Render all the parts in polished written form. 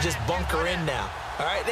just bunker in now. All right,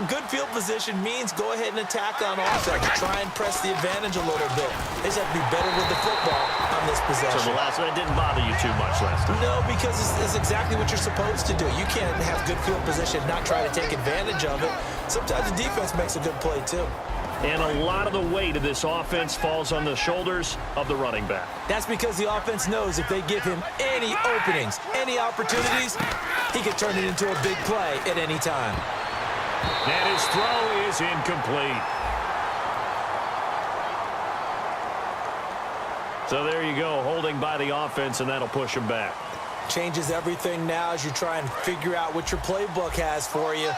good field position means go ahead and attack on offense. Try and press the advantage a little bit. They just have to be better with the football on this possession. So the last one didn't bother you too much last time? No, because it's exactly what you're supposed to do. You can't have good field position, not try to take advantage of it. Sometimes the defense makes a good play, too. And a lot of the weight of this offense falls on the shoulders of the running back. That's because the offense knows if they give him any openings, any opportunities, he can turn it into a big play at any time. And his throw is incomplete. So there you go, holding by the offense, and that'll push him back. Changes everything now as you try and figure out what your playbook has for you.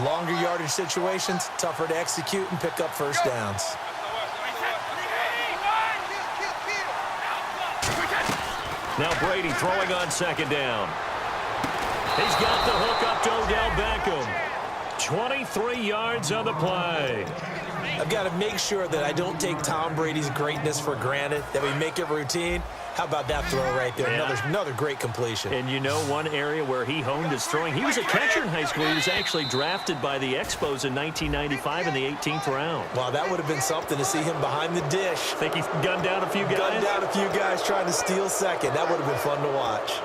Longer yardage situations, tougher to execute and pick up first downs. Now Brady throwing on second down. He's got the hook up to Odell Beckham. 23 yards on the play. I've got to make sure that I don't take Tom Brady's greatness for granted, that we make it routine. How about that throw right there? Yeah. Another great completion. And you know one area where he honed his throwing? He was a catcher in high school. He was actually drafted by the Expos in 1995 in the 18th round. Wow, that would have been something to see him behind the dish. Think he gunned down a few guys? Gunned down a few guys trying to steal second. That would have been fun to watch.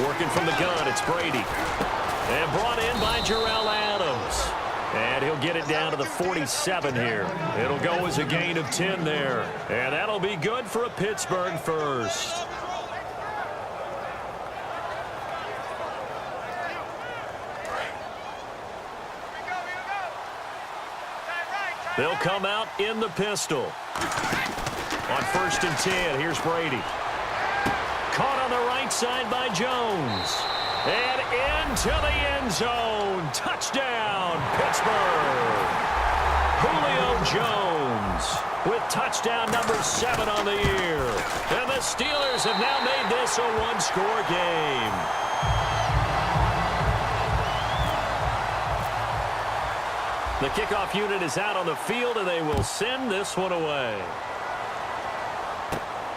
Working from the gun, it's Brady. And brought in by Jarrell Adams. And he'll get it down to the 47 here. It'll go as a gain of 10 there. And that'll be good for a Pittsburgh first. They'll come out in the pistol. On 1st and 10, here's Brady. Caught on the right side by Jones. And into the end zone. Touchdown, Pittsburgh. Julio Jones with touchdown number 7 on the year. And the Steelers have now made this a one-score game. The kickoff unit is out on the field, and they will send this one away.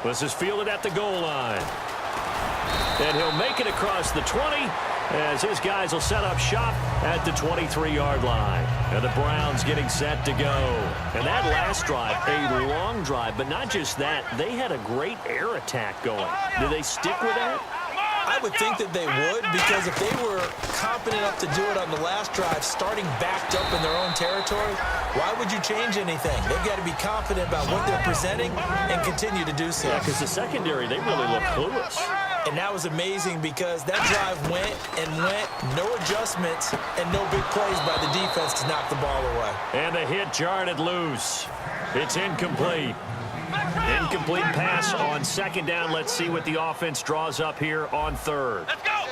This is fielded at the goal line. And he'll make it across the 20 as his guys will set up shop at the 23-yard line. And the Browns getting set to go. And that last drive, a long drive, but not just that. They had a great air attack going. Do they stick with that? I would think that they would, because if they were competent enough to do it on the last drive, starting backed up in their own territory, why would you change anything? They've got to be confident about what they're presenting and continue to do so. Yeah, because the secondary, they really look clueless. And that was amazing because that drive went and went, no adjustments, and no big plays by the defense to knock the ball away. And the hit jarred it loose. It's incomplete. Incomplete pass on second down. Let's see what the offense draws up here on third. Let's go.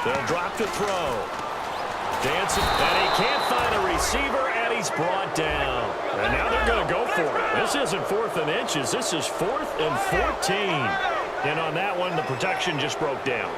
They'll drop to throw. Dancing, and he can't find a receiver, and he's brought down. And now they're going to go for it. This isn't 4th and inches. This is 4th and 14. And on that one, the protection just broke down.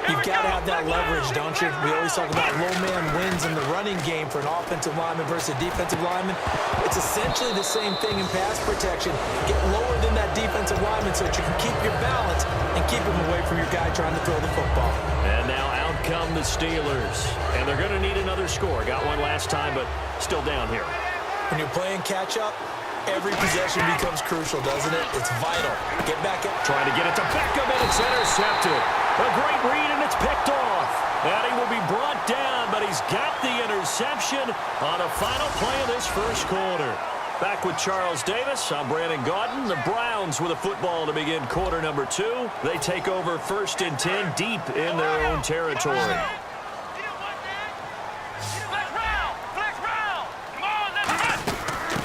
You've got to have that leverage, don't you? We always talk about low man wins in the running game for an offensive lineman versus a defensive lineman. It's essentially the same thing in pass protection. Get lower than that defensive lineman so that you can keep your balance and keep him away from your guy trying to throw the football. And now out come the Steelers. And they're going to need another score. Got one last time, but still down here. When you're playing catch-up, every possession becomes crucial, doesn't it? It's vital. Get back up. Trying to get it to Beckham, and it's intercepted. A great read, and it's picked off. And he will be brought down, but he's got the interception on a final play of this first quarter. Back with Charles Davis, I'm Brandon Gaudin. The Browns with a football to begin quarter number 2. They take over 1st and 10 deep in their own territory.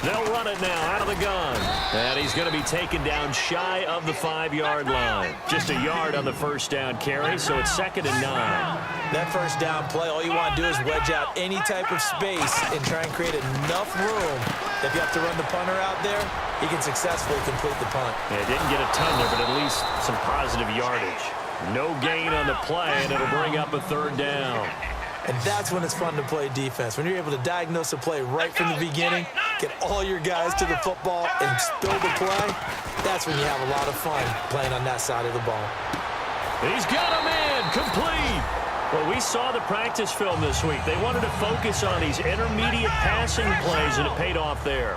They'll run it now out of the gun. And he's going to be taken down shy of the 5-yard line. Just a yard on the first down carry, so it's 2nd and 9. That first down play, all you want to do is wedge out any type of space and try and create enough room. If you have to run the punter out there, he can successfully complete the punt. Yeah, didn't get a ton there, but at least some positive yardage. No gain on the play, and it'll bring up a third down. And that's when it's fun to play defense. When you're able to diagnose a play right from the beginning, get all your guys to the football, and spill the play, that's when you have a lot of fun playing on that side of the ball. He's got him in, complete. Well, we saw the practice film this week. They wanted to focus on these intermediate passing plays, and it paid off there.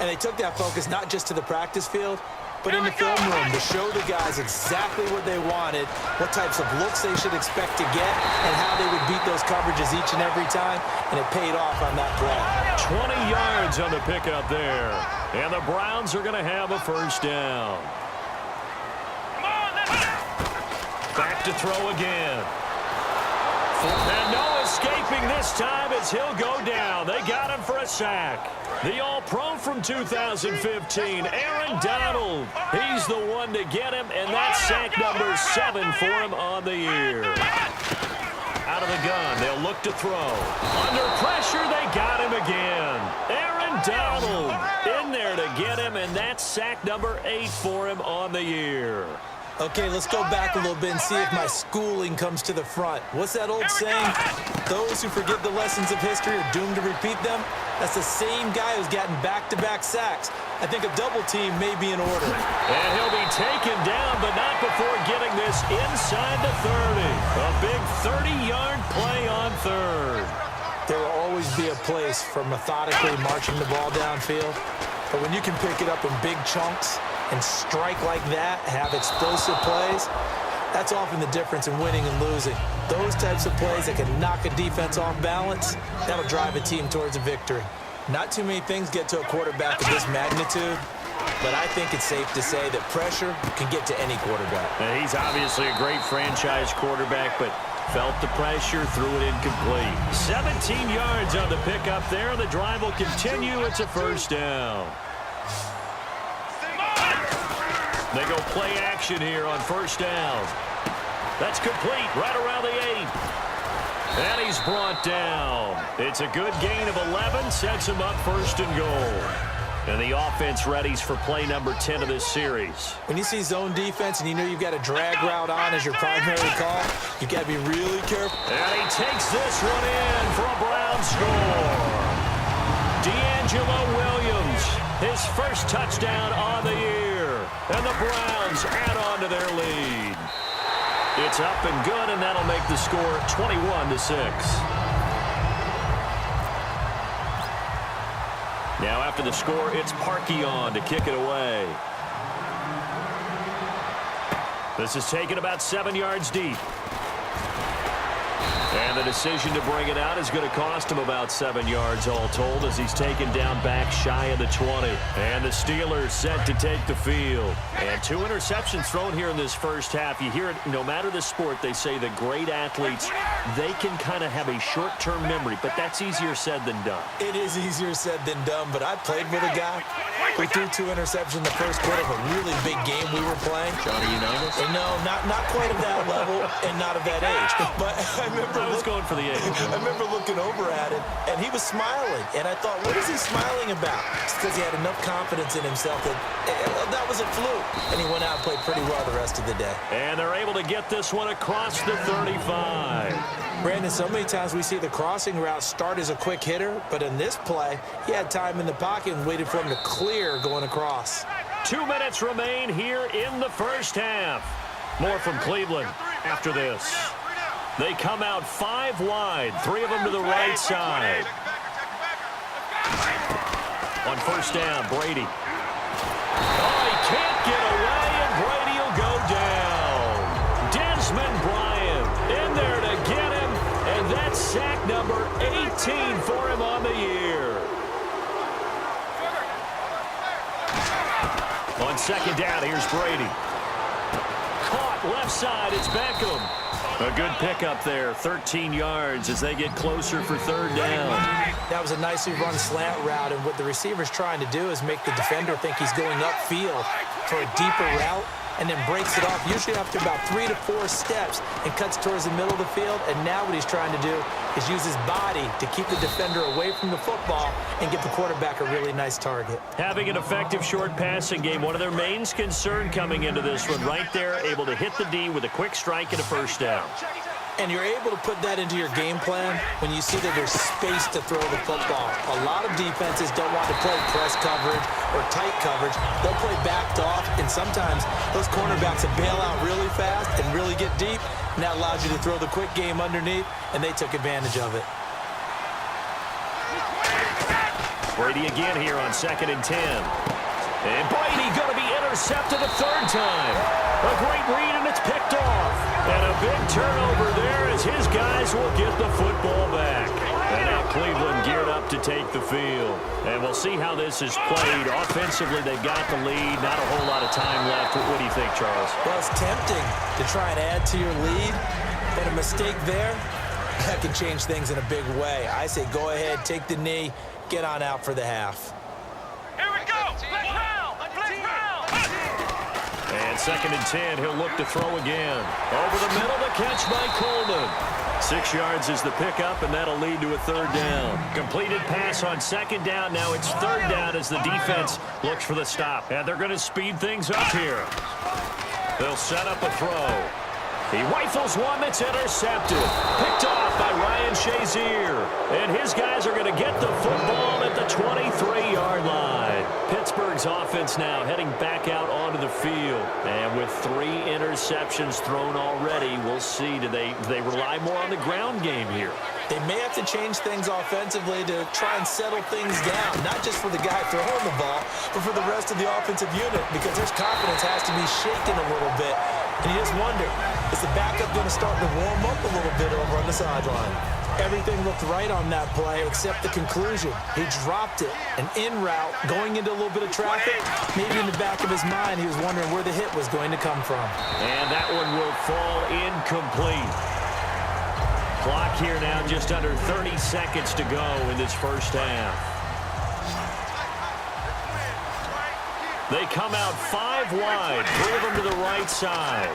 And they took that focus not just to the practice field, but in the film room to show the guys exactly what they wanted, what types of looks they should expect to get, and how they would beat those coverages each and every time, and it paid off on that play. 20 yards on the pickup there, and the Browns are going to have a first down. Back to throw again. And no escaping this time as he'll go down. They got him for a sack. The All-Pro from 2015, Aaron Donald. He's the one to get him, and that's sack number 7 for him on the year. Out of the gun, they'll look to throw. Under pressure, they got him again. Aaron Donald in there to get him, and that's sack number 8 for him on the year. Okay, let's go back a little bit and see if my schooling comes to the front. What's that old saying? Those who forget the lessons of history are doomed to repeat them. That's the same guy who's gotten back-to-back sacks. I think a double team may be in order. And he'll be taken down, but not before getting this inside the 30. A big 30-yard play on third. There will always be a place for methodically marching the ball downfield. But when you can pick it up in big chunks and strike like that, have explosive plays, that's often the difference in winning and losing. Those types of plays that can knock a defense off balance, that'll drive a team towards a victory. Not too many things get to a quarterback of this magnitude, but I think it's safe to say that pressure can get to any quarterback. And he's obviously a great franchise quarterback, but felt the pressure, threw it incomplete. 17 yards on the pickup there. The drive will continue. It's a first down. They go play action here on first down. That's complete right around the 8. And he's brought down. It's a good gain of 11, sets him up first and goal. And the offense readies for play number 10 of this series. When you see zone defense and you know you've got a drag route on as your primary call, you've got to be really careful. And he takes this one in for a Brown score. D'Angelo Williams, his first touchdown on the year. And the Browns add on to their lead. It's up and good, and that'll make the score 21-6. Now after the score, it's Parkey on to kick it away. This is taken about 7 yards deep. And the decision to bring it out is going to cost him about 7 yards all told as he's taken down back shy of the 20. And the Steelers set to take the field. And 2 interceptions thrown here in this first half. You hear it, no matter the sport, they say the great athletes, they can kind of have a short-term memory, but that's easier said than done. It is easier said than done, but I played with a guy who threw 2 interceptions in the first quarter of a really big game we were playing. Johnny Unitas? And no, not quite of that level and not of that age. But I was going for the age. I remember looking over at him, and he was smiling. And I thought, what is he smiling about? It's because he had enough confidence in himself that that was a fluke. And he went out and played pretty well the rest of the day. And they're able to get this one across the 35. Brandon, so many times we see the crossing route start as a quick hitter, but in this play, he had time in the pocket and waited for him to clear going across. 2 minutes remain here in the first half. More from Cleveland after this. They come out 5 wide, 3 of them to the right side. On first down, Brady. Oh, he can't get away, and Brady will go down. Desmond Bryant in there to get him, and that's sack number 18 for him on the year. On second down, here's Brady. Caught left side, it's Beckham. A good pickup there, 13 yards as they get closer for third down. That was a nicely run slant route, and what the receiver's trying to do is make the defender think he's going upfield. for a deeper route and then breaks it off, usually after about 3 to 4 steps, and cuts towards the middle of the field. And now what he's trying to do is use his body to keep the defender away from the football and give the quarterback a really nice target. Having an effective short passing game, one of their main concern coming into this one, right there, able to hit the D with a quick strike and a first down. And you're able to put that into your game plan when you see that there's space to throw the football. A lot of defenses don't want to play press coverage or tight coverage. They'll play backed off, and sometimes those cornerbacks will bail out really fast and really get deep, and that allows you to throw the quick game underneath, and they took advantage of it. Brady again here on 2nd and 10. And Brady going to be intercepted a third time. A great read, and it's picked off. And a big turnover there as his guys will get the football back. And now Cleveland geared up to take the field. And we'll see how this is played. Offensively, they got the lead. Not a whole lot of time left. What do you think, Charles? Well, it's tempting to try and add to your lead, but a mistake there, that can change things in a big way. I say go ahead, take the knee, get on out for the half. Here we go! Black round! Black round! And 2nd and 10, he'll look to throw again. Over the middle, the catch by Coleman. 6 yards is the pickup, and that'll lead to a third down. Completed pass on 2nd down. Now it's 3rd down as the defense looks for the stop. And they're going to speed things up here. They'll set up a throw. He rifles one that's intercepted. Picked off by Ryan Shazier. And his guys are going to get the football at the 23-yard line. Pittsburgh's offense now heading back out onto the field. And with 3 interceptions thrown already, we'll see. Do they rely more on the ground game here? They may have to change things offensively to try and settle things down, not just for the guy throwing the ball, but for the rest of the offensive unit, because his confidence has to be shaken a little bit. And you just wonder, is the backup going to start to warm up a little bit over on the sideline? Everything looked right on that play except the conclusion. He dropped it, an in route, going into a little bit of traffic. Maybe in the back of his mind, he was wondering where the hit was going to come from. And that one will fall incomplete. Clock here now just under 30 seconds to go in this first half. They come out 5 wide, 3 of them to the right side.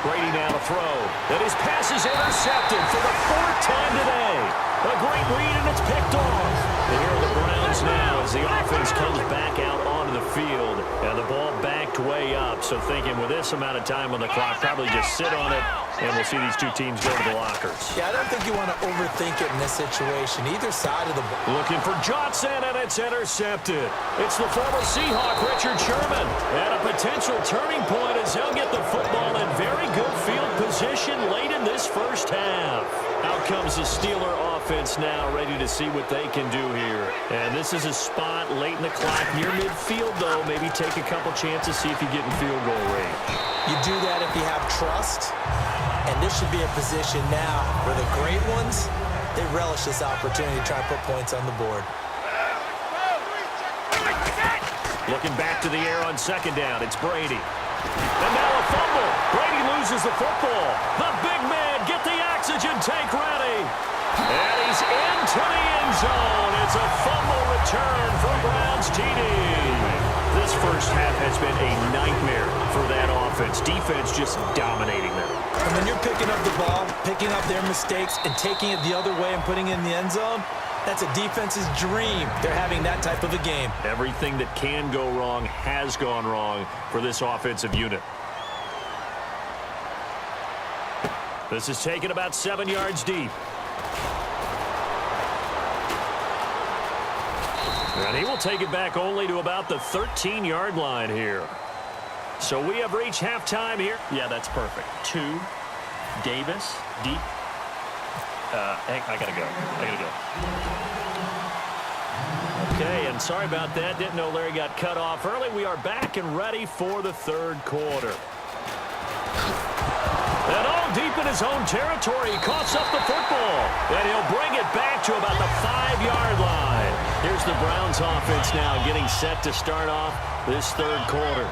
Brady now to throw. And his pass is intercepted for the 4th time today. A great read, and it's picked off. And here are the Browns now as the offense comes back out onto the field. And the ball backed way up. So thinking with this amount of time on the clock, probably just sit on it, and we'll see these two teams go to the lockers. Yeah, I don't think you want to overthink it in this situation. Either side of the ball. Looking for Johnson, and it's intercepted. It's the former Seahawk, Richard Sherman. And a potential turning point as he'll get the football in very good field position late in this first half. Out comes the Steeler offense now, ready to see what they can do here. And this is a spot late in the clock near midfield, though. Maybe take a couple chances, see if you get in field goal range. You do that if you have trust. And this should be a position now where the great ones, they relish this opportunity to try to put points on the board. Looking back to the air on 2nd down, it's Brady. And now a fumble. Brady loses the football. The big man, get the oxygen tank ready. And he's into the end zone. It's a fumble return from Browns TD. This first half has been a nightmare for that offense. Defense just dominating them. And when you're picking up the ball, picking up their mistakes, and taking it the other way and putting it in the end zone, that's a defense's dream. They're having that type of a game. Everything that can go wrong has gone wrong for this offensive unit. This is taken about 7 yards deep. And he will take it back only to about the 13-yard line here. So we have reached halftime here. Yeah, that's perfect. 2, Davis, deep. I gotta go. Okay, and sorry about that. Didn't know Larry got cut off early. We are back and ready for the 3rd quarter. And all deep in his own territory, he coughs up the football. And he'll bring it back to about the 5-yard line. Here's the Browns offense now getting set to start off this 3rd quarter.